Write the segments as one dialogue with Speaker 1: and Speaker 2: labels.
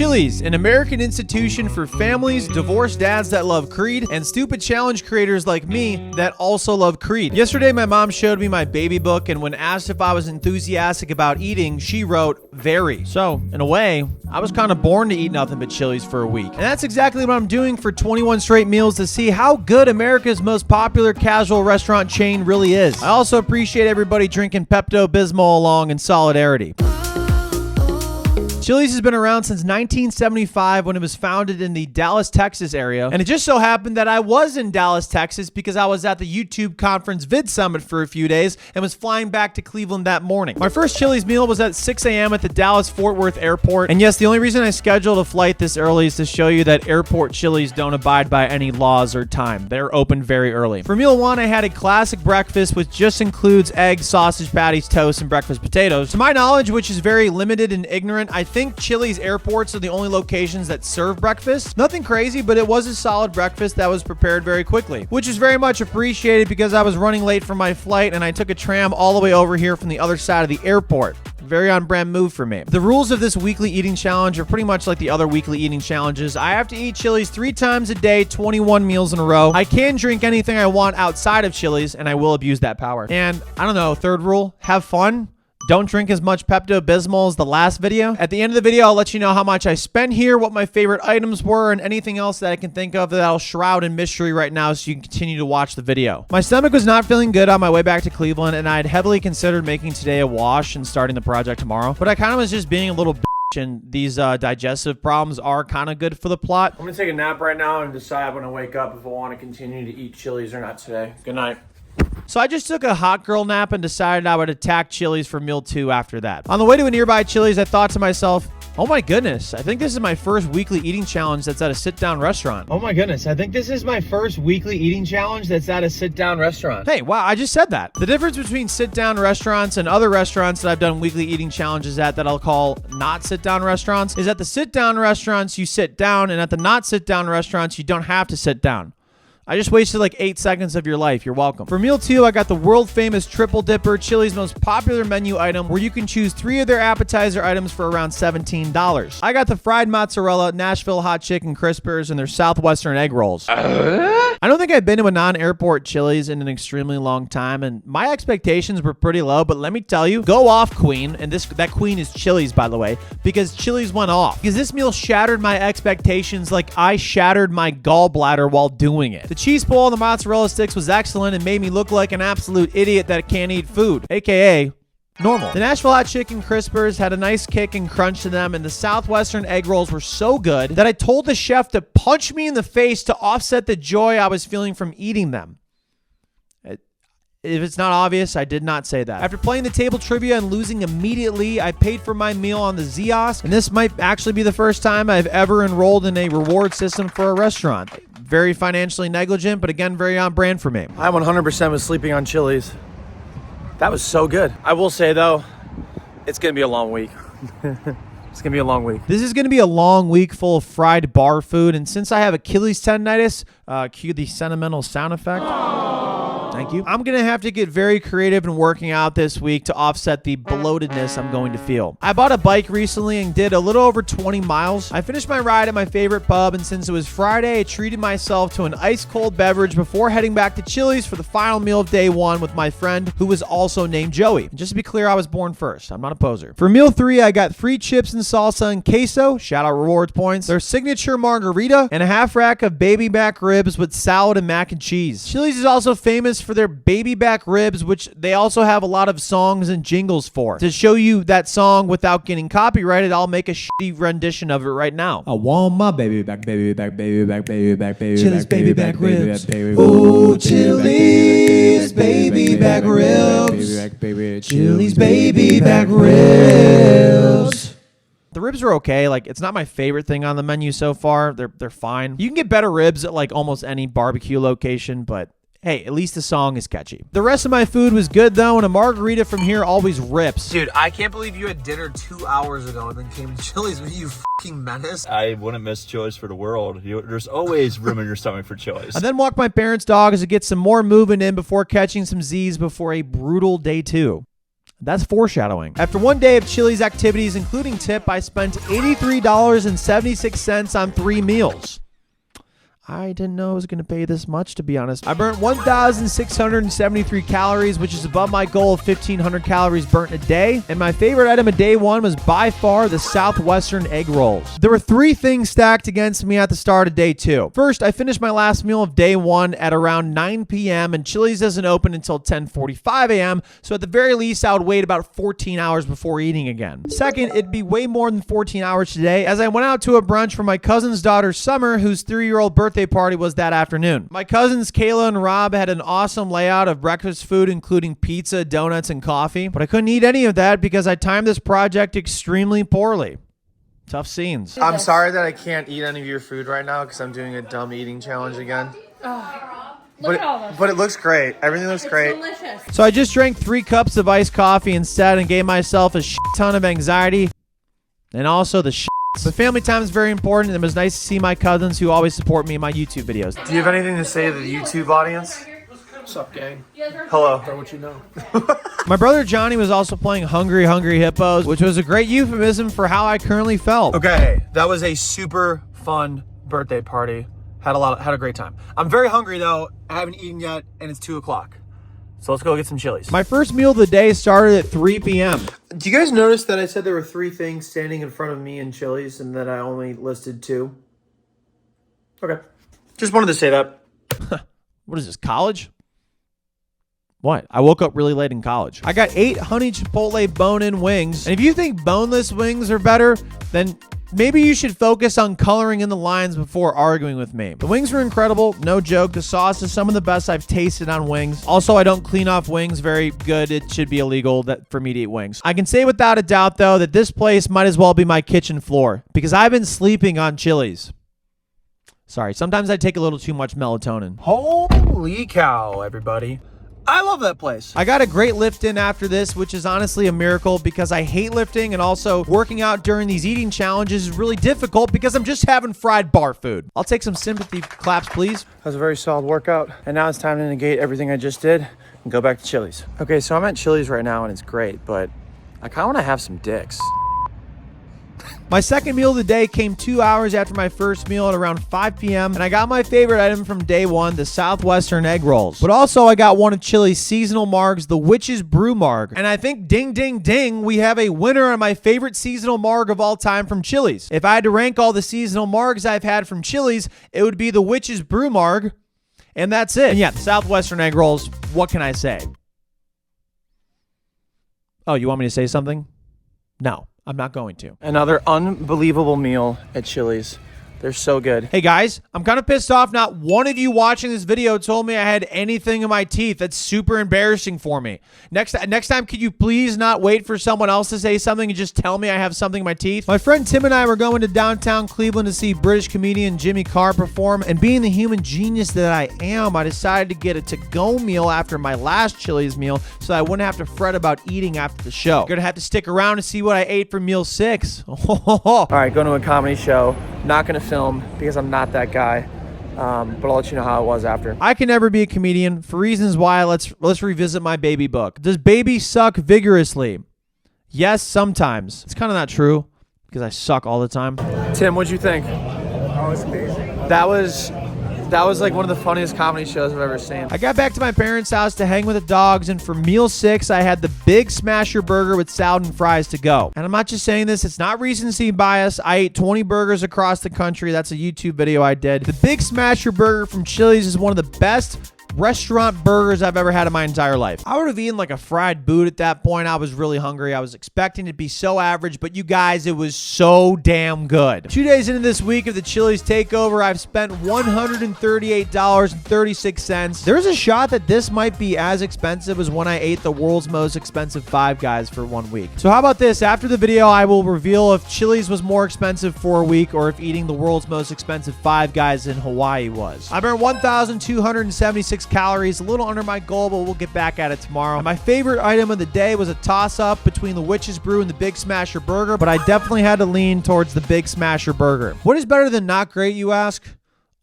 Speaker 1: Chili's, an American institution for families, divorced dads that love Creed, and stupid challenge creators like me that also love Creed. Yesterday, my mom showed me my baby book, and when asked if I was enthusiastic about eating, she wrote, very. So, in a way, I was kind of born to eat nothing but Chili's for a week. And that's exactly what I'm doing for 21 straight meals to see how good America's most popular casual restaurant chain really is. I also appreciate everybody drinking Pepto-Bismol along in solidarity. Chili's has been around since 1975 when it was founded in the Dallas, Texas area. And it just so happened that I was in Dallas, Texas because I was at the YouTube conference Vid Summit for a few days and was flying back to Cleveland that morning. My first Chili's meal was at 6 a.m. at the Dallas-Fort Worth airport. And yes, the only reason I scheduled a flight this early is to show you that airport Chili's don't abide by any laws or time. They're open very early. For meal one, I had a classic breakfast which just includes eggs, sausage patties, toast, and breakfast potatoes. To my knowledge, which is very limited and ignorant, I think Chili's airports are the only locations that serve breakfast. Nothing crazy, but it was a solid breakfast that was prepared very quickly, which is very much appreciated because I was running late for my flight and I took a tram all the way over here from the other side of the airport. Very on-brand move for me. The rules of this weekly eating challenge are pretty much like the other weekly eating challenges. I have to eat Chili's 3 times a day, 21 meals in a row. I can drink anything I want outside of Chili's, and I will abuse that power. And I don't know, third rule, have fun. Don't drink as much Pepto-Bismol as the last video. At the end of the video, I'll let you know how much I spent here, what my favorite items were, and anything else that I can think of that I'll shroud in mystery right now so you can continue to watch the video. My stomach was not feeling good on my way back to Cleveland, and I had heavily considered making today a wash and starting the project tomorrow, but I kind of was just being a little bitch, and these digestive problems are kind of good for the plot. I'm gonna take a nap right now and decide when I wake up if I want to continue to eat Chili's or not today. Good night. So I just took a hot girl nap and decided I would attack Chili's for meal 2 after that. On the way to a nearby Chili's, I thought to myself, oh my goodness, I think this is my first weekly eating challenge that's at a sit-down restaurant. Oh my goodness, I think this is my first weekly eating challenge that's at a sit-down restaurant. Hey, wow, I just said that. The difference between sit-down restaurants and other restaurants that I've done weekly eating challenges at that I'll call not sit-down restaurants is at the sit-down restaurants, you sit down, and at the not sit-down restaurants, you don't have to sit down. I just wasted like 8 seconds of your life. You're welcome. For meal 2, I got the world famous Triple Dipper, Chili's most popular menu item where you can choose 3 of their appetizer items for around $17. I got the fried mozzarella, Nashville hot chicken crispers, and their southwestern egg rolls. I don't think I've been to a non-airport Chili's in an extremely long time, and my expectations were pretty low, but let me tell you, go off, queen. And that queen is Chili's, by the way, because Chili's went off. Because this meal shattered my expectations like I shattered my gallbladder while doing it. The cheese pull on the mozzarella sticks was excellent and made me look like an absolute idiot that can't eat food, aka normal. The Nashville hot chicken crispers had a nice kick and crunch to them, and the southwestern egg rolls were so good that I told the chef to punch me in the face to offset the joy I was feeling from eating them. If it's not obvious, I did not say that. After playing the table trivia and losing immediately, I paid for my meal on the Ziosk, and this might actually be the first time I've ever enrolled in a reward system for a restaurant. Very financially negligent, but again, very on brand for me. I 100% was sleeping on Chili's. That was so good. I will say though, it's gonna be a long week. It's gonna be a long week. This is gonna be a long week full of fried bar food, and since I have Achilles tendinitis, cue the sentimental sound effect. Thank you. I'm going to have to get very creative in working out this week to offset the bloatedness I'm going to feel. I bought a bike recently and did a little over 20 miles. I finished my ride at my favorite pub, and since it was Friday, I treated myself to an ice-cold beverage before heading back to Chili's for the final meal of day 1 with my friend, who was also named Joey. And just to be clear, I was born first. I'm not a poser. For meal 3, I got 3 chips and salsa and queso, shout out rewards points, their signature margarita, and a half rack of baby back ribs with salad and mac and cheese. Chili's is also famous for their baby back ribs, which they also have a lot of songs and jingles for. To show you that song without getting copyrighted, I'll make a shitty rendition of it right now.
Speaker 2: I want my baby back, baby back, baby back, baby back, baby
Speaker 3: Chili's
Speaker 2: back,
Speaker 3: baby back ribs.
Speaker 2: Ooh,
Speaker 3: Chili's baby back ribs. Chili's baby back ribs.
Speaker 1: The ribs are okay. Like, it's not my favorite thing on the menu so far. They're fine. You can get better ribs at like almost any barbecue location, but hey, at least the song is catchy. The rest of my food was good though, and a margarita from here always rips.
Speaker 4: Dude, I can't believe you had dinner 2 hours ago and then came to Chili's. Were you fucking menace?
Speaker 5: I wouldn't miss Chili's for the world. There's always room in your stomach for Chili's.
Speaker 1: I then walked my parents' dogs to get some more moving in before catching some Z's before a brutal day 2. That's foreshadowing. After one day of Chili's activities, including tip, I spent $83.76 on 3 meals. I didn't know I was going to pay this much, to be honest. I burnt 1,673 calories, which is above my goal of 1,500 calories burnt a day. And my favorite item of day one was by far the Southwestern egg rolls. There were 3 things stacked against me at the start of day 2. First, I finished my last meal of day 1 at around 9 p.m. and Chili's doesn't open until 10:45 a.m. So at the very least, I would wait about 14 hours before eating again. Second, it'd be way more than 14 hours today as I went out to a brunch for my cousin's daughter, Summer, whose 3-year-old birthday party was that afternoon. My cousins Kayla and Rob had an awesome layout of breakfast food, including pizza, donuts, and coffee, but I couldn't eat any of that because I timed this project extremely poorly. Tough scenes. I'm sorry that I can't eat any of your food right now because I'm doing a dumb eating challenge again.
Speaker 6: Look at all of
Speaker 1: But it looks great. Everything looks great.
Speaker 6: delicious.
Speaker 1: So I just drank 3 cups of iced coffee instead and gave myself a shit ton of anxiety and also the shit. But family time is very important, and it was nice to see my cousins who always support me in my YouTube videos. Do you have anything to say to the YouTube audience?
Speaker 7: What's up, gang?
Speaker 1: Hello.
Speaker 7: Know what you know.
Speaker 1: My brother Johnny was also playing Hungry Hungry Hippos, which was a great euphemism for how I currently felt. Okay, that was a super fun birthday party. Had a great time. I'm very hungry though. I haven't eaten yet, and it's 2 o'clock. So let's go get some Chili's. My first meal of the day started at 3 p.m. Do you guys notice that I said there were 3 things standing in front of me in Chili's and that I only listed 2? Okay. Just wanted to say that. What is this, college? What? I woke up really late in college. I got 8 honey chipotle bone-in wings. And if you think boneless wings are better, then maybe you should focus on coloring in the lines before arguing with me. The wings were incredible, no joke. The sauce is some of the best I've tasted on wings. Also, I don't clean off wings very good. It should be illegal for me to eat wings. I can say without a doubt, though, that this place might as well be my kitchen floor because I've been sleeping on Chili's. Sorry, sometimes I take a little too much melatonin. Holy cow, everybody. I love that place. I got a great lift in after this, which is honestly a miracle because I hate lifting, and also working out during these eating challenges is really difficult because I'm just having fried bar food. I'll take some sympathy claps, please. That was a very solid workout, and now it's time to negate everything I just did and go back to Chili's. Okay, so I'm at Chili's right now, and it's great, but I kind of want to have some dicks. My second meal of the day came 2 hours after my first meal at around 5 p.m. and I got my favorite item from day 1, the Southwestern egg rolls. But also I got one of Chili's seasonal margs, the Witch's Brew Marg. And I think ding, ding, ding, we have a winner on my favorite seasonal marg of all time from Chili's. If I had to rank all the seasonal margs I've had from Chili's, it would be the Witch's Brew Marg. And that's it. And yeah, the Southwestern egg rolls, what can I say? Oh, you want me to say something? No. I'm not going to. Another unbelievable meal at Chili's. They're so good. Hey guys, I'm kind of pissed off. Not one of you watching this video told me I had anything in my teeth. That's super embarrassing for me. Next time, could you please not wait for someone else to say something and just tell me I have something in my teeth? My friend Tim and I were going to downtown Cleveland to see British comedian Jimmy Carr perform, and being the human genius that I am, I decided to get a to-go meal after my last Chili's meal so I wouldn't have to fret about eating after the show. You're gonna have to stick around to see what I ate for meal 6. All right, going to a comedy show. Not gonna film because I'm not that guy, but I'll let you know how it was after. I can never be a comedian for reasons why. Let's revisit my baby book. Does baby suck vigorously? Yes, sometimes. It's kind of not true because I suck all the time. Tim, what'd you think?
Speaker 7: That was amazing.
Speaker 1: That was like one of the funniest comedy shows I've ever seen. I got back to my parents' house to hang with the dogs, and for meal 6, I had the Big Smasher burger with salad and fries to go. And I'm not just saying this, it's not recency bias. I ate 20 burgers across the country. That's a YouTube video I did. The Big Smasher burger from Chili's is one of the best restaurant burgers I've ever had in my entire life. I would have eaten like a fried boot at that point. I was really hungry. I was expecting it to be so average, but you guys, it was so damn good. 2 days into this week of the Chili's takeover, I've spent $138.36. There's a shot that this might be as expensive as when I ate the world's most expensive Five Guys for 1 week. So how about this? After the video, I will reveal if Chili's was more expensive for a week or if eating the world's most expensive Five Guys in Hawaii was. I burned 1,276 calories, a little under my goal, but we'll get back at it tomorrow. And my favorite item of the day was a toss-up between the Witch's Brew and the Big Smasher burger, but I definitely had to lean towards the Big Smasher burger. What is better than not great, you ask?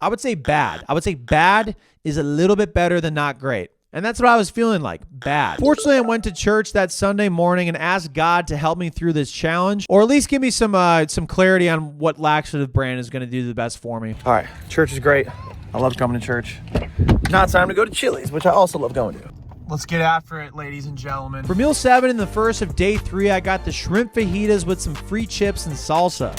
Speaker 1: I would say bad. I would say bad is a little bit better than not great. And that's what I was feeling like, bad. Fortunately, I went to church that Sunday morning and asked God to help me through this challenge, or at least give me some clarity on what laxative brand is going to do the best for me.
Speaker 7: All right, church is great. I love coming to church. Now it's time to go to Chili's, which I also love going to.
Speaker 1: Let's get after it, ladies and gentlemen. For meal 7 in the first of day 3, I got the shrimp fajitas with some free chips and salsa.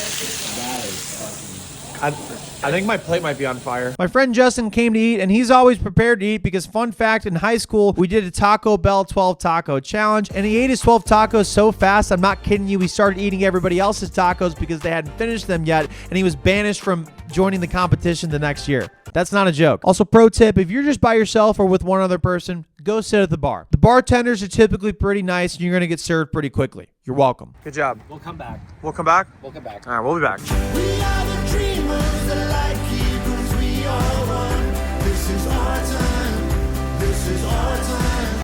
Speaker 7: I think my plate might be on fire.
Speaker 1: My friend Justin came to eat, and he's always prepared to eat because, fun fact, in high school, we did a Taco Bell 12 taco challenge, and he ate his 12 tacos so fast, I'm not kidding you, he started eating everybody else's tacos because they hadn't finished them yet, and he was banished from joining the competition the next year. That's not a joke. Also, pro tip, if you're just by yourself or with one other person, go sit at the bar. The bartenders are typically pretty nice, and you're going to get served pretty quickly. You're welcome.
Speaker 7: Good job.
Speaker 4: We'll come back.
Speaker 7: We'll come back?
Speaker 4: We'll come back.
Speaker 7: All right, we'll be back.
Speaker 3: We are the dreamers, the light keepers, we are one. This is our time. This is our time.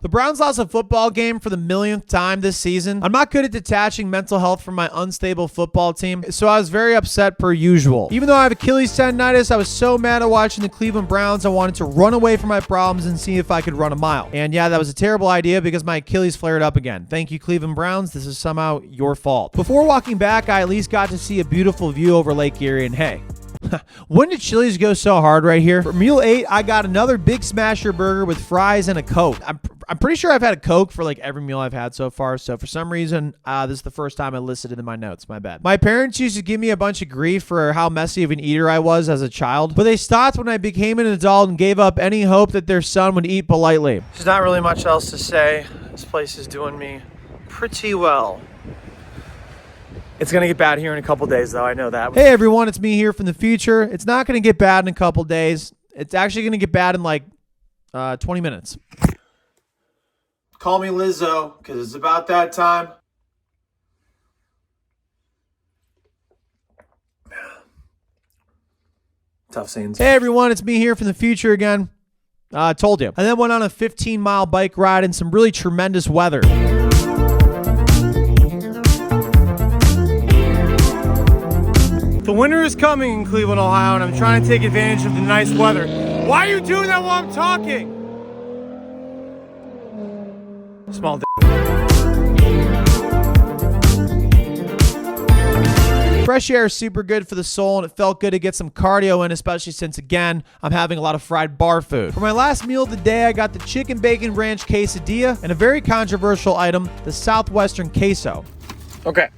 Speaker 1: The Browns lost a football game for the millionth time this season. I'm not good at detaching mental health from my unstable football team, so I was very upset per usual. Even though I have Achilles tendonitis, I was so mad at watching the Cleveland Browns, I wanted to run away from my problems and see if I could run a mile. And yeah, that was a terrible idea because my Achilles flared up again. Thank you, Cleveland Browns. This is somehow your fault. Before walking back, I at least got to see a beautiful view over Lake Erie, and hey, when did Chili's go so hard right here? For meal 8, I got another Big Smasher burger with fries and a Coke. I'm pretty sure I've had a Coke for like every meal I've had so far, so for some reason, this is the first time I listed it in my notes. My bad. My parents used to give me a bunch of grief for how messy of an eater I was as a child, but they stopped when I became an adult and gave up any hope that their son would eat politely.
Speaker 7: There's not really much else to say. This place is doing me pretty well. It's going to get bad here in a couple days, though. I know that.
Speaker 1: Hey, everyone, it's me here from the future. It's not going to get bad in a couple days. It's actually going to get bad in like 20 minutes.
Speaker 7: Call me Lizzo, because it's about that time. Tough scenes.
Speaker 1: Hey, everyone, it's me here from the future again. I told you. I then went on a 15-mile bike ride in some really tremendous weather.
Speaker 7: The winter is coming in Cleveland, Ohio, and I'm trying to take advantage of the nice weather. Why are you doing that while I'm talking? Small d.
Speaker 1: Fresh air is super good for the soul, and it felt good to get some cardio in, especially since, again, I'm having a lot of fried bar food. For my last meal of the day, I got the chicken bacon ranch quesadilla and a very controversial item, the Southwestern queso.
Speaker 7: Okay.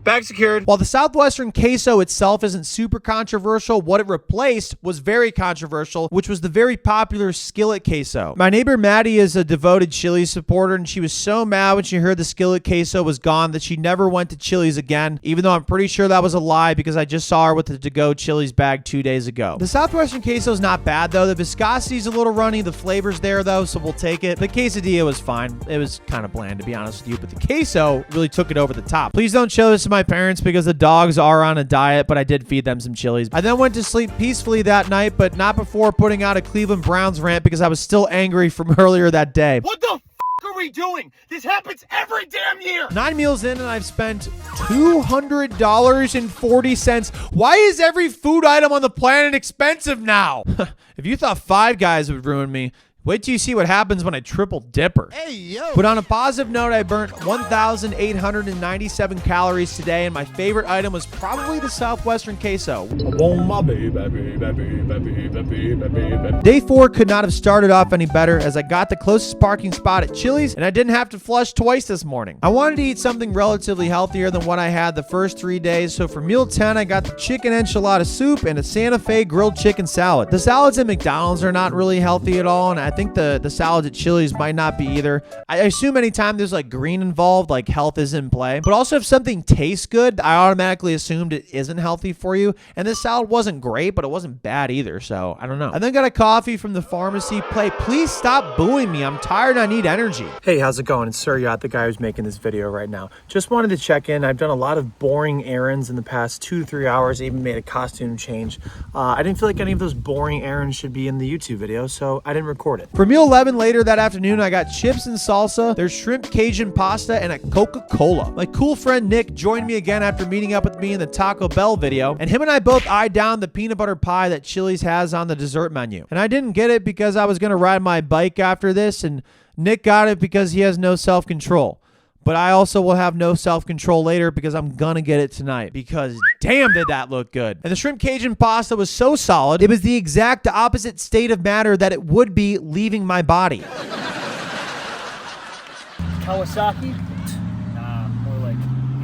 Speaker 7: Bag secured.
Speaker 1: While the Southwestern queso itself isn't super controversial, what it replaced was very controversial, which was the very popular skillet queso. My neighbor Maddie is a devoted Chili's supporter, and she was so mad when she heard the skillet queso was gone that she never went to Chili's again, even though I'm pretty sure that was a lie because I just saw her with the to-go Chili's bag 2 days ago. The Southwestern queso is not bad, though. The viscosity is a little runny. The flavor's there, though, so we'll take it. The quesadilla was fine. It was kind of bland, to be honest with you, but the queso really took it over the top. Please don't show this to my parents because the dogs are on a diet, but I did feed them some Chili's. I then went to sleep peacefully that night, but not before putting out a Cleveland Browns rant because I was still angry from earlier that day.
Speaker 7: What the f*** are we doing? This happens every damn year.
Speaker 1: 9 meals in and I've spent $200.40. Why is every food item on the planet expensive now? If you thought Five Guys would ruin me, wait till you see what happens when I triple dipper. Hey, yo. But on a positive note, I burnt 1,897 calories today, and my favorite item was probably the Southwestern queso. Day 4 could not have started off any better as I got the closest parking spot at Chili's, and I didn't have to flush twice this morning. I wanted to eat something relatively healthier than what I had the first 3 days, so for meal 10, I got the chicken enchilada soup and a Santa Fe grilled chicken salad. The salads at McDonald's are not really healthy at all, and I think the salads at Chili's might not be either. I assume anytime there's like green involved, like health is in play. But also if something tastes good, I automatically assumed it isn't healthy for you. And this salad wasn't great, but it wasn't bad either. So I don't know. I then got a coffee from the pharmacy. Please stop booing me. I'm tired and I need energy.
Speaker 7: Hey, how's it going? It's Sir Yacht, the guy who's making this video right now. Just wanted to check in. I've done a lot of boring errands in the past 2 to 3 hours. I even made a costume change. I didn't feel like any of those boring errands should be in the YouTube video, so I didn't record it.
Speaker 1: it. For meal 11 later that afternoon, I got chips and salsa, there's shrimp Cajun pasta, and a Coca-Cola. My cool friend Nick joined me again after meeting up with me in the Taco Bell video, and him and I both eyed down the peanut butter pie that Chili's has on the dessert menu. And I didn't get it because I was gonna ride my bike after this, and Nick got it because he has no self-control. But I also will have no self-control later because I'm gonna get it tonight, because damn did that look good. And the shrimp Cajun pasta was so solid, it was the exact opposite state of matter that it would be leaving my body.
Speaker 8: Kawasaki? Nah, more like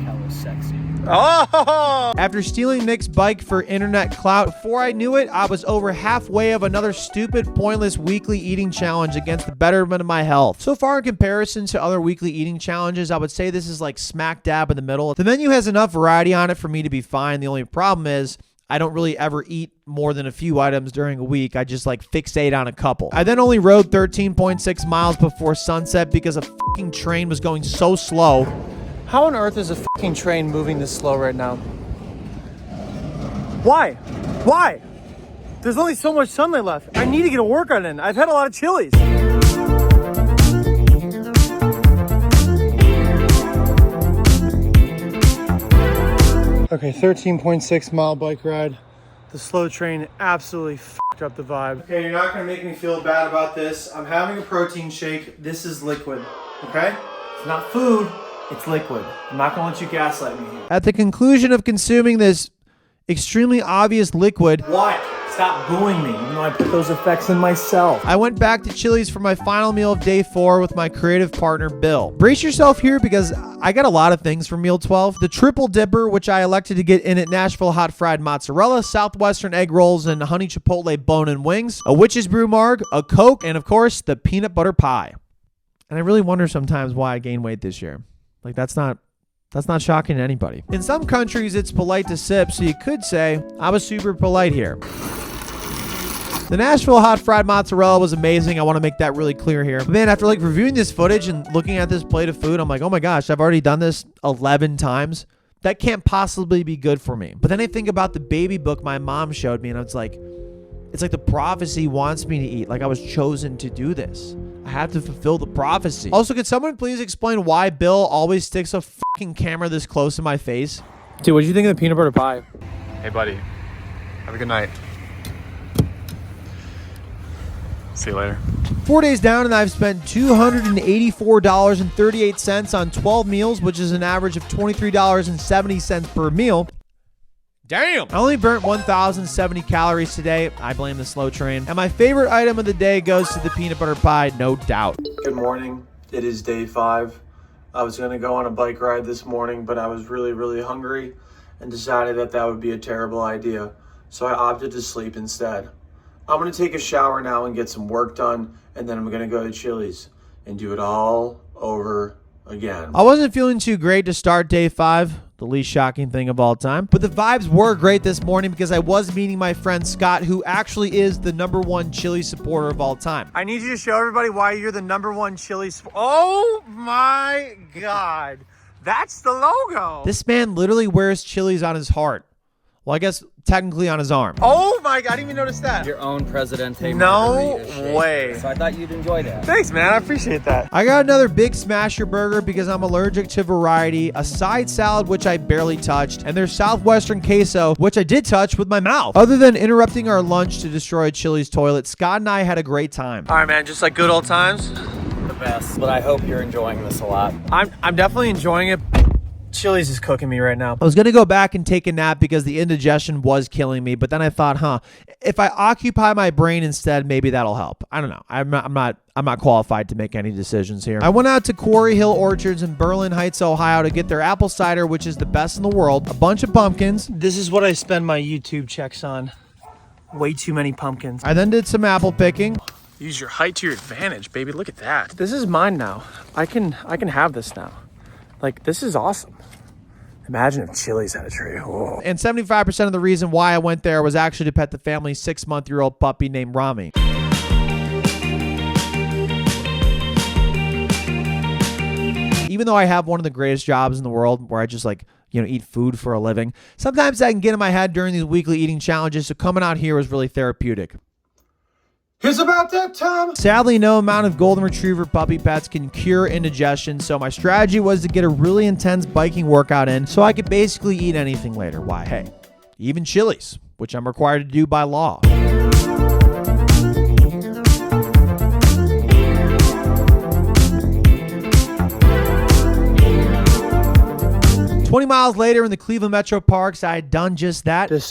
Speaker 8: Kawasexy.
Speaker 1: Oh! After stealing Nick's bike for internet clout, before I knew it, I was over halfway of another stupid, pointless weekly eating challenge against the betterment of my health. So far, in comparison to other weekly eating challenges, I would say this is like smack dab in the middle. The menu has enough variety on it for me to be fine. The only problem is I don't really ever eat more than a few items during a week. I just like fixate on a couple. I then only rode 13.6 miles before sunset because a fucking train was going so slow. How on earth is a fucking train moving this slow right now? Why? Why? There's only so much sunlight left. I need to get a workout in. I've had a lot of Chili's. Okay, 13.6 mile bike ride. The slow train absolutely fucked up the vibe. Okay, you're not gonna make me feel bad about this. I'm having a protein shake. This is liquid, okay? It's not food. It's liquid. I'm not gonna let you gaslight me here. At the conclusion of consuming this extremely obvious liquid, what? Stop booing me, even though I put those effects in myself. I went back to Chili's for my final meal of day 4 with my creative partner, Bill. Brace yourself here because I got a lot of things for meal 12. The triple dipper, which I elected to get in at Nashville hot fried mozzarella, Southwestern egg rolls, and honey chipotle bone-in wings, a witch's brew marg, a Coke, and of course, the peanut butter pie. And I really wonder sometimes why I gained weight this year. Like, that's not shocking to anybody. In some countries, it's polite to sip, so you could say I was super polite here. The Nashville hot fried mozzarella was amazing. I want to make that really clear here. But man, after like reviewing this footage and looking at this plate of food, I'm like, oh my gosh, I've already done this 11 times. That can't possibly be good for me. But then I think about the baby book my mom showed me, and it's like the prophecy wants me to eat. Like I was chosen to do this. I have to fulfill the prophecy. Also, could someone please explain why Bill always sticks a fucking camera this close to my face? Dude, what did you think of the peanut butter pie?
Speaker 9: Hey, buddy. Have a good night. See you later.
Speaker 1: 4 days down, and I've spent $284.38 on 12 meals, which is an average of $23.70 per meal. Damn! I only burnt 1,070 calories today. I blame the slow train. And my favorite item of the day goes to the peanut butter pie, no doubt. Good morning. It is day 5. I was going to go on a bike ride this morning, but I was really, really hungry and decided that that would be a terrible idea. So I opted to sleep instead. I'm going to take a shower now and get some work done, and then I'm going to go to Chili's and do it all over again. I wasn't feeling too great to start day 5. The least shocking thing of all time. But the vibes were great this morning because I was meeting my friend Scott, who actually is the #1 Chili supporter of all time. I need you to show everybody why you're the #1 Chili supporter. Oh my God. That's the logo. This man literally wears Chili's on his heart. Well, I guess technically on his arm. Oh my God, I didn't even notice that.
Speaker 8: Your own Presidente
Speaker 1: No
Speaker 8: margarita shake.
Speaker 1: way.
Speaker 8: So I thought you'd enjoy that.
Speaker 1: Thanks, man. I appreciate that. I got another big smasher burger because I'm allergic to variety, a side salad, which I barely touched, and there's Southwestern queso, which I did touch with my mouth. Other than interrupting our lunch to destroy Chili's toilet, Scott and I had a great time. All right, man. Just like good old times.
Speaker 8: The best. But I hope you're enjoying this a lot.
Speaker 1: I'm definitely enjoying it. Chili's is cooking me right now. I was going to go back and take a nap because the indigestion was killing me, but then I thought, if I occupy my brain instead, maybe that'll help. I don't know. I'm not qualified to make any decisions here. I went out to Quarry Hill Orchards in Berlin Heights, Ohio to get their apple cider, which is the best in the world, a bunch of pumpkins. This is what I spend my YouTube checks on. Way too many pumpkins. I then did some apple picking.
Speaker 9: Use your height to your advantage, baby. Look at that.
Speaker 1: This is mine now. I can have this now. Like, this is awesome. Imagine if Chili's had a tree. Whoa. And 75% of the reason why I went there was actually to pet the family's 6-month-old puppy named Rami. Even though I have one of the greatest jobs in the world where I just eat food for a living, sometimes I can get in my head during these weekly eating challenges, so coming out here was really therapeutic.
Speaker 3: It's about that time.
Speaker 1: Sadly, no amount of golden retriever puppy pets can cure indigestion, so my strategy was to get a really intense biking workout in so I could basically eat anything later. Why, hey, even Chili's, which I'm required to do by law. 20 miles later in the Cleveland Metro Parks, I had done just that.
Speaker 7: This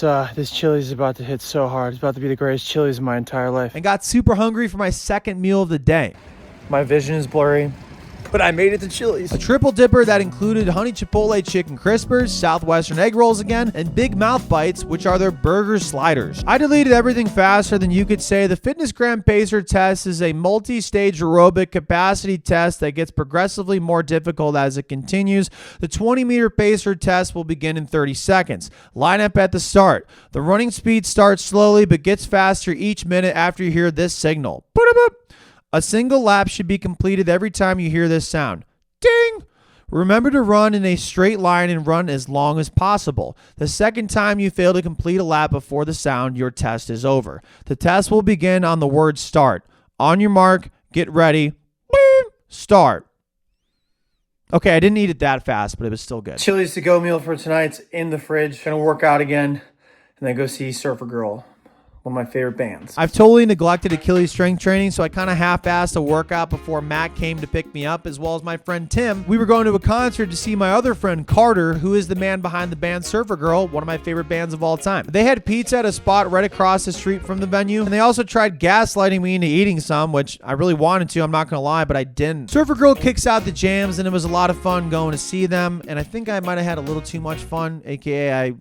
Speaker 7: Chili's is about to hit so hard. It's about to be the greatest Chili's of my entire life.
Speaker 1: And got super hungry for my second meal of the day.
Speaker 7: My vision is blurry, but I made it to Chili's.
Speaker 1: A triple dipper that included honey chipotle chicken crispers, southwestern egg rolls again, and big mouth bites, which are their burger sliders. I deleted everything faster than you could say. The Fitness Gram Pacer test is a multi-stage aerobic capacity test that gets progressively more difficult as it continues. The 20-meter pacer test will begin in 30 seconds. Line up at the start. The running speed starts slowly but gets faster each minute after you hear this signal. Boop-a-boop. A single lap should be completed every time you hear this sound. Ding! Remember to run in a straight line and run as long as possible. The second time you fail to complete a lap before the sound, your test is over. The test will begin on the word start. On your mark, get ready, start. Okay, I didn't eat it that fast, but it was still good.
Speaker 7: Chili's to-go meal for tonight's in the fridge. Gonna work out again and then go see Surfer Girl, one of my favorite bands.
Speaker 1: I've totally neglected Achilles strength training, so I kind of half-assed a workout before Matt came to pick me up, as well as my friend Tim. We were going to a concert to see my other friend Carter, who is the man behind the band Surfer Girl, one of my favorite bands of all time. They had pizza at a spot right across the street from the venue, and they also tried gaslighting me into eating some, which I really wanted to, I'm not going to lie, but I didn't. Surfer Girl kicks out the jams, and it was a lot of fun going to see them, and I think I might have had a little too much fun, aka I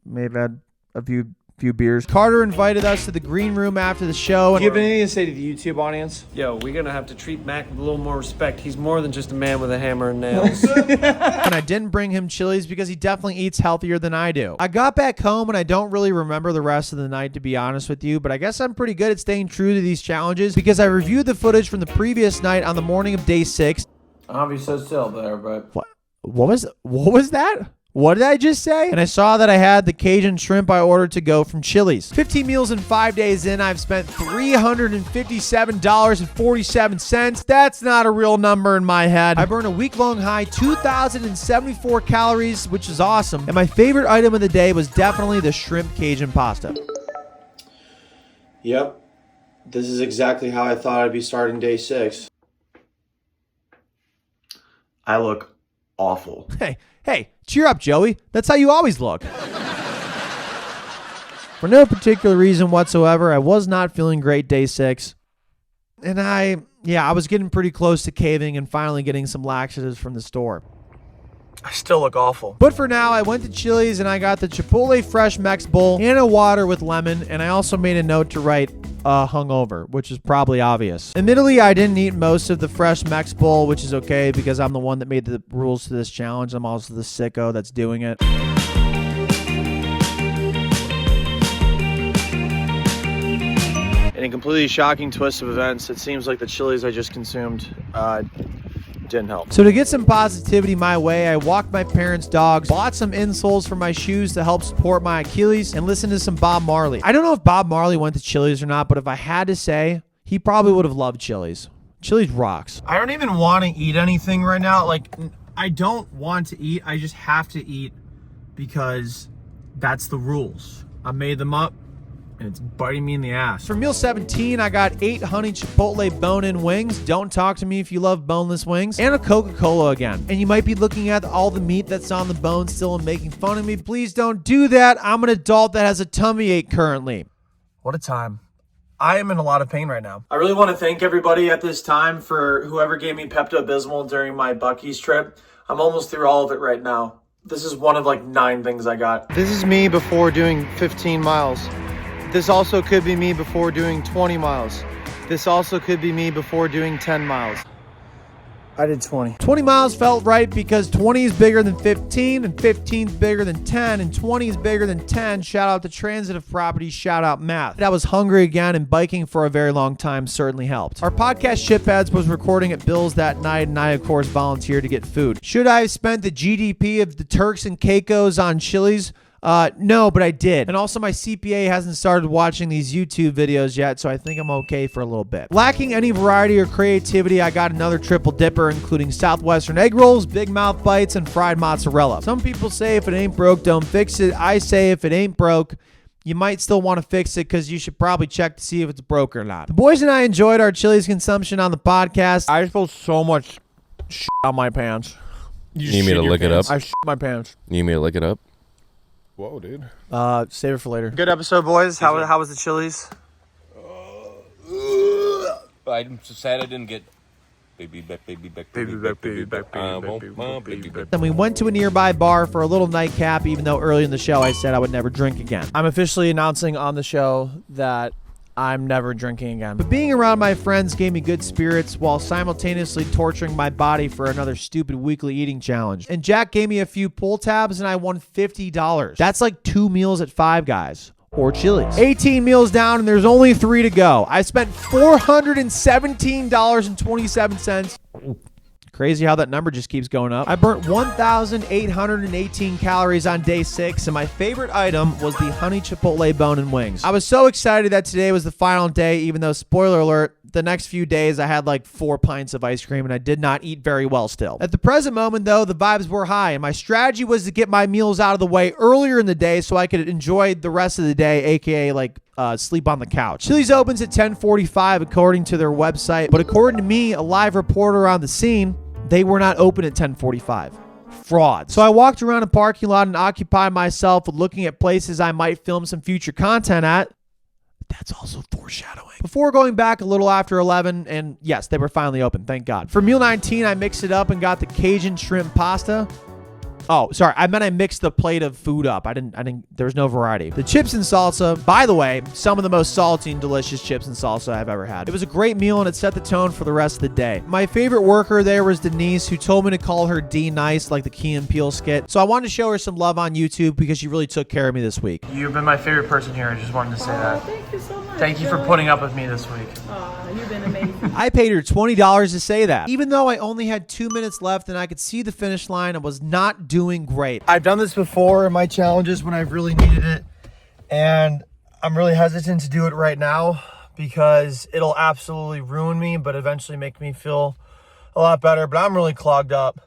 Speaker 1: may have had a few beers. Carter invited us to the green room after the show.
Speaker 7: Do you have anything to say to the YouTube audience?
Speaker 8: Yo, we're gonna have to treat Mac with a little more respect. He's more than just a man with a hammer and nails.
Speaker 1: And I didn't bring him Chili's because he definitely eats healthier than I do. I got back home and I don't really remember the rest of the night, to be honest with you, but I guess I'm pretty good at staying true to these challenges because I reviewed the footage from the previous night on the morning of day 6.
Speaker 8: Obviously, so still there, but
Speaker 1: What was that? What did I just say? And I saw that I had the Cajun shrimp I ordered to go from Chili's. 15 meals in 5 days in, I've spent $357.47. That's not a real number in my head. I burned a week-long high 2,074 calories, which is awesome. And my favorite item of the day was definitely the shrimp Cajun pasta.
Speaker 7: Yep. This is exactly how I thought I'd be starting day 6. I look awful.
Speaker 1: Hey, cheer up, Joey. That's how you always look. For no particular reason whatsoever, I was not feeling great day 6. And I was getting pretty close to caving and finally getting some laxatives from the store.
Speaker 7: I still look awful.
Speaker 1: But for now, I went to Chili's and I got the Chipotle Fresh Mex Bowl and a water with lemon, and I also made a note to write hungover, which is probably obvious. Admittedly, I didn't eat most of the Fresh Mex Bowl, which is okay because I'm the one that made the rules to this challenge. I'm also the sicko that's doing it.
Speaker 7: In a completely shocking twist of events, it seems like the Chili's I just consumed didn't help.
Speaker 1: So to get some positivity my way, I walked my parents' dogs, bought some insoles for my shoes to help support my Achilles, and listened to some Bob Marley. I don't know if Bob Marley went to Chili's or not, but if I had to say, he probably would have loved Chili's. Chili's rocks.
Speaker 7: I don't even want to eat anything right now. Like, I don't want to eat. I just have to eat because that's the rules. I made them up, and it's biting me in the ass.
Speaker 1: For meal 17, I got 8 honey chipotle bone-in wings. Don't talk to me if you love boneless wings. And a Coca-Cola again. And you might be looking at all the meat that's on the bone still and making fun of me. Please don't do that. I'm an adult that has a tummy ache currently.
Speaker 7: What a time. I am in a lot of pain right now. I really want to thank everybody at this time for whoever gave me Pepto-Bismol during my Buc-ee's trip. I'm almost through all of it right now. This is one of like 9 things I got. This is me before doing 15 miles. This also could be me before doing 20 miles. This also could be me before doing 10 miles. I did 20.
Speaker 1: 20 miles felt right because 20 is bigger than 15, and 15 is bigger than 10, and 20 is bigger than 10. Shout out to Transitive Properties, shout out Math. I was hungry again, and biking for a very long time certainly helped. Our podcast Shipheads was recording at Bill's that night, and I, of course, volunteered to get food. Should I have spent the GDP of the Turks and Caicos on Chili's? No, but I did. And also my CPA hasn't started watching these YouTube videos yet, so I think I'm okay for a little bit. Lacking any variety or creativity, I got another triple dipper, including Southwestern egg rolls, Big Mouth bites, and fried mozzarella. Some people say if it ain't broke, don't fix it. I say if it ain't broke, you might still want to fix it because you should probably check to see if it's broke or not. The boys and I enjoyed our Chili's consumption on the podcast.
Speaker 7: I spilled so much shit on my pants.
Speaker 10: You need me to lick it up?
Speaker 7: I shit my pants.
Speaker 10: Need me to lick it up?
Speaker 9: Whoa, dude.
Speaker 1: Save it for later.
Speaker 7: Good episode, boys. How was the Chili's?
Speaker 10: I'm sad I didn't get baby back, baby back, baby back, baby back, baby back.
Speaker 1: Then we went to a nearby bar for a little nightcap, even though early in the show I said I would never drink again. I'm officially announcing on the show that I'm never drinking again. But being around my friends gave me good spirits while simultaneously torturing my body for another stupid weekly eating challenge. And Jack gave me a few pull tabs and I won $50. That's like 2 meals at Five Guys. Or Chili's. 18 meals down and there's only 3 to go. I spent $417.27. Crazy how that number just keeps going up. I burnt 1,818 calories on day 6, and my favorite item was the honey chipotle bone-in wings. I was so excited that today was the final day, even though, spoiler alert, the next few days I had like 4 pints of ice cream and I did not eat very well still. At the present moment though, the vibes were high and my strategy was to get my meals out of the way earlier in the day so I could enjoy the rest of the day, aka like sleep on the couch. Chili's opens at 10:45 according to their website, but according to me, a live reporter on the scene, they were not open at 10:45. Fraud. So I walked around a parking lot and occupied myself with looking at places I might film some future content at. That's also foreshadowing. Before going back a little after 11, and yes, they were finally open, thank God. For meal 19, I mixed it up and got the Cajun shrimp pasta. Oh, sorry. I meant I mixed the plate of food up. I didn't, there was no variety. The chips and salsa, by the way, some of the most salty and delicious chips and salsa I've ever had. It was a great meal and it set the tone for the rest of the day. My favorite worker there was Denise, who told me to call her D Nice, like the Key and Peele skit. So I wanted to show her some love on YouTube because she really took care of me this week. You've been my favorite person here. I just wanted to say that.
Speaker 6: Thank you so much.
Speaker 1: Thank you for putting up with me this week.
Speaker 6: You've been amazing.
Speaker 1: I paid her $20 to say that. Even though I only had 2 minutes left and I could see the finish line, I was not doing great.
Speaker 7: I've done this before in my challenges when I've really needed it, and I'm really hesitant to do it right now because it'll absolutely ruin me, but eventually make me feel a lot better. But I'm really clogged up.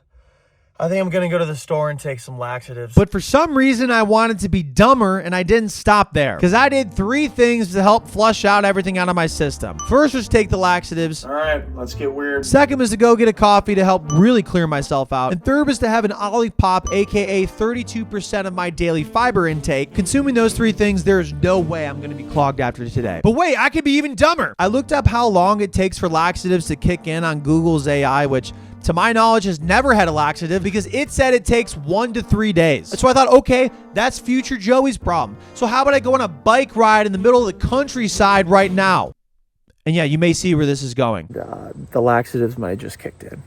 Speaker 7: I think I'm going to go to the store and take some laxatives.
Speaker 1: But for some reason, I wanted to be dumber, and I didn't stop there. Because I did 3 things to help flush out everything out of my system. First was take the laxatives.
Speaker 7: All right, let's get weird.
Speaker 1: Second was to go get a coffee to help really clear myself out. And third was to have an Olipop, aka 32% of my daily fiber intake. Consuming those 3 things, there's no way I'm going to be clogged after today. But wait, I could be even dumber. I looked up how long it takes for laxatives to kick in on Google's AI, which to my knowledge has never had a laxative because it said it takes 1 to 3 days. So I thought, okay, that's future Joey's problem. So how about I go on a bike ride in the middle of the countryside right now? And yeah, you may see where this is going.
Speaker 7: The laxatives might have just kicked in.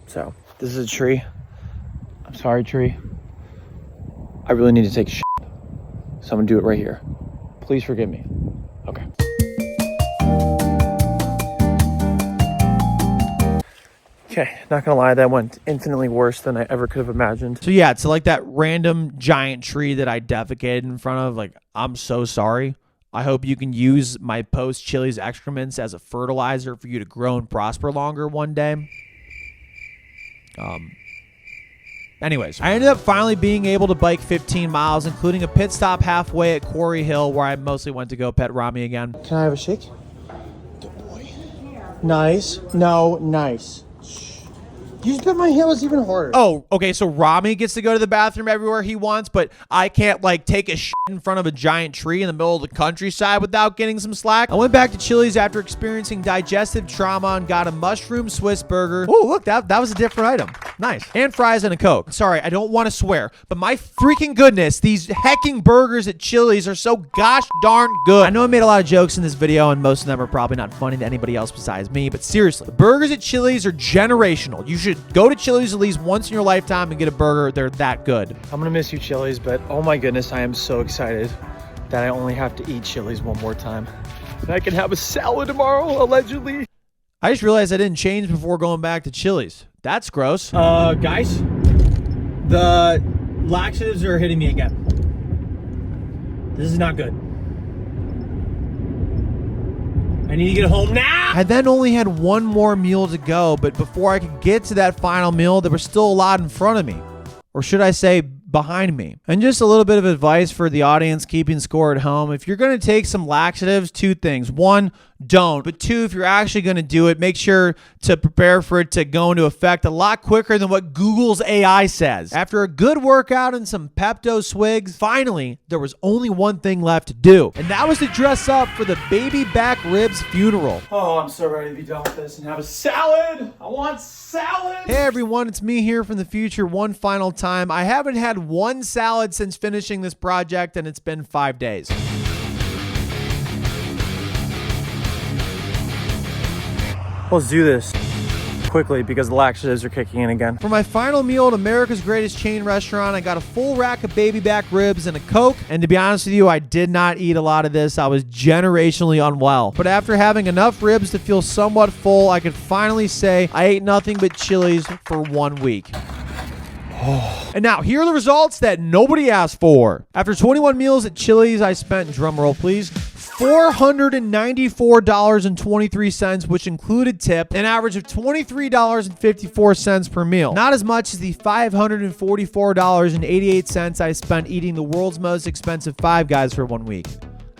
Speaker 7: So this is a tree. I'm sorry, tree. I really need to take a shit. So I'm gonna do it right here. Please forgive me. Okay. Okay, not gonna lie, that went infinitely worse than I ever could have imagined.
Speaker 1: So yeah, it's like that random giant tree that I defecated in front of. Like, I'm so sorry. I hope you can use my post Chili's excrements as a fertilizer for you to grow and prosper longer one day. Anyways, I ended up finally being able to bike 15 miles, including a pit stop halfway at Quarry Hill, where I mostly went to go pet Rami again.
Speaker 7: Can I have a shake? Good boy. Nice. No, nice. You just put my heels even harder.
Speaker 1: Oh, okay, so Rami gets to go to the bathroom everywhere he wants, but I can't, like, take a shit in front of a giant tree in the middle of the countryside without getting some slack. I went back to Chili's after experiencing digestive trauma and got a mushroom Swiss burger. Oh, look, that was a different item. Nice. And fries and a Coke. Sorry, I don't want to swear, but my freaking goodness, these hecking burgers at Chili's are so gosh darn good. I know I made a lot of jokes in this video, and most of them are probably not funny to anybody else besides me, but seriously, the burgers at Chili's are generational. You should go to Chili's at least once in your lifetime and get a burger. They're that good.
Speaker 7: I'm gonna miss you, Chili's, but oh my goodness, I am so excited that I only have to eat Chili's one more time. And I can have a salad tomorrow, allegedly.
Speaker 1: I just realized I didn't change before going back to Chili's. That's gross.
Speaker 7: Guys, the laxatives are hitting me again. This is not good. I need to get home now.
Speaker 1: I then only had one more meal to go, but before I could get to that final meal, there was still a lot in front of me. Or should I say, behind me. And just a little bit of advice for the audience keeping score at home. If you're going to take some laxatives, two things. One, don't. But two, if you're actually going to do it, make sure to prepare for it to go into effect a lot quicker than what Google's AI says. After a good workout and some Pepto swigs, finally, there was only one thing left to do. And that was to dress up for the baby back ribs funeral.
Speaker 7: Oh, I'm so ready to be done with this and have a salad. I want salad.
Speaker 1: Hey everyone, it's me here from the future one final time. I haven't had one salad since finishing this project, and it's been 5 days.
Speaker 7: Let's do this quickly because the laxatives are kicking in again.
Speaker 1: For my final meal at America's Greatest Chain Restaurant, I got a full rack of baby back ribs and a Coke. And to be honest with you, I did not eat a lot of this. I was generationally unwell. But after having enough ribs to feel somewhat full, I could finally say I ate nothing but Chili's for 1 week. And now, here are the results that nobody asked for. After 21 meals at Chili's, I spent, drumroll please, $494.23, which included tip, an average of $23.54 per meal. Not as much as the $544.88 I spent eating the world's most expensive Five Guys for 1 week.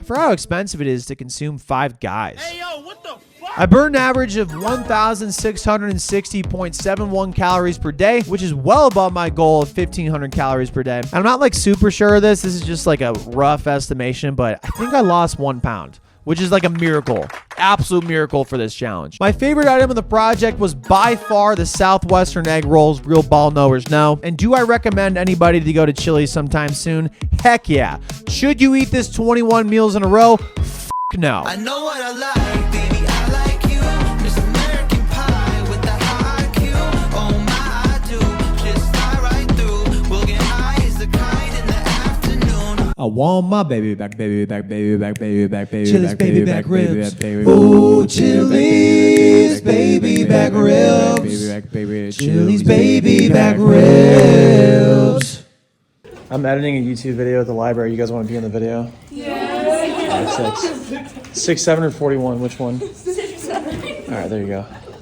Speaker 1: For how expensive it is to consume Five Guys. Hey, yo, what the fuck? I burned an average of 1,660.71 calories per day, which is well above my goal of 1,500 calories per day. I'm not like super sure of this. This is just like a rough estimation, but I think I lost 1 pound, which is like a miracle. Absolute miracle for this challenge. My favorite item of the project was by far the Southwestern egg rolls, real ball knowers know. And do I recommend anybody to go to Chili's sometime soon? Heck yeah. Should you eat this 21 meals in a row? F no.
Speaker 3: I know what I like, baby. I like you. Miss American Pie with the high Q. Oh my, I do. Just fly right through. We'll get high as the kite in the afternoon.
Speaker 2: I want my baby back, baby back, baby back, baby back, baby
Speaker 1: Chili's
Speaker 2: back,
Speaker 1: baby
Speaker 2: baby
Speaker 1: back
Speaker 2: back, baby
Speaker 1: ribs.
Speaker 2: back, baby
Speaker 1: Ooh,
Speaker 2: back,
Speaker 1: Chili's baby back ribs.
Speaker 2: baby back, baby
Speaker 1: Chili's baby back ribs.
Speaker 7: I'm editing a YouTube video at the library. You guys want to be in the video?
Speaker 6: Yes.
Speaker 7: All right, 6, 7, or 41? Which one?
Speaker 6: 6, 7.
Speaker 7: All right, there you go.